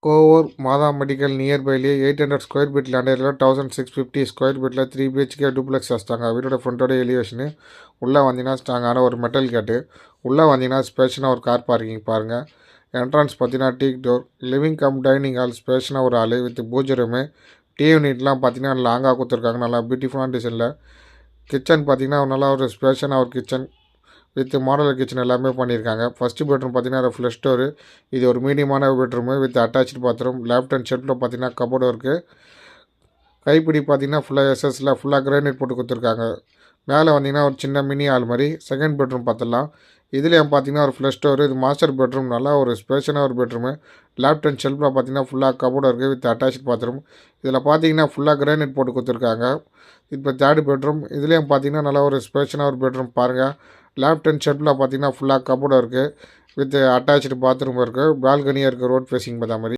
கோவூர் மாதா medical நியர்பைலேயே 800 square feet land ஏரியாவில் 1650 square ஃபீட்டில் 3 BHK duplex வச்சிட்டாங்க. வீட்டோட ஃப்ரண்ட்டோட எலிவேஷனு உள்ளே வந்தீங்கன்னா ஸ்ட்ராங்கான ஒரு மெட்டல் கேட்டு, உள்ளே வந்தீங்கன்னா ஸ்பேஷனாக ஒரு கார் பார்க்கிங் பாருங்கள். என்ட்ரன்ஸ் பார்த்தீங்கன்னா teak door, living cum dining hall ஸ்பேஷனாக ஒரு ஹால் வித் பூஜை ரூமு, டீ யூனிட்லாம் பார்த்தீங்கன்னா லாங்காக கொடுத்துருக்காங்க. நல்லா பியூட்டிஃபுல்லான டிசைனில். கிச்சன் பார்த்தீங்கன்னா நல்லா ஒரு ஸ்பேஷனாக ஒரு கிச்சன் வித் மாடலர் கிச்சன் எல்லாமே பண்ணியிருக்காங்க. ஃபஸ்ட்டு பெட்ரூம் பார்த்தீங்கன்னா ஃப்ளஷ் டோரு, இது ஒரு மீடியமான bedroom with attach bathroom. Left and ஷெல்ஃபில் பார்த்தீங்கன்னா கபோர்டு இருக்குது. கைப்பிடி பார்த்தீங்கன்னா ஃபுல்லாக எஸ்எஸ்ல ஃபுல்லாக கிரானைட் போட்டு கொடுத்துருக்காங்க. மேலே வந்தீங்கன்னா ஒரு சின்ன மினி ஹால் மாதிரி. செகண்ட் பெட்ரூம் பார்த்துடலாம். இதுலேயும் பார்த்தீங்கன்னா ஒரு ஃப்ளஷ் டோரு, இது மாஸ்டர் பெட்ரூம். நல்லா ஒரு ஸ்பேஷனாக ஒரு பெட்ரூமு. லெஃப்ட் அண்ட் ஷெல்ஃபில் பார்த்தீங்கன்னா ஃபுல்லாக கபோர்டு இருக்குது வித் அட்டாச்சு பாத்ரூம். இதில் பார்த்தீங்கன்னா ஃபுல்லாக கிரானைட் போட்டு கொடுத்துருக்காங்க. இப்போ தேர்ட் பெட்ரூம். இதுலேயும் பார்த்தீங்கன்னா நல்லா ஒரு ஸ்பேஷனாக ஒரு பெட்ரூம் பாருங்கள். லெஃப்ட் அண்ட் ஷெல்ஃபில் பார்த்தீங்கன்னா ஃபுல்லாக கபோர்டு இருக்குது வித் அட்டாச்சு பாத்ரூம் இருக்குது. பால்கனியாக இருக்குது ரோட் ஃபேஸிங் பார்த்த மாதிரி.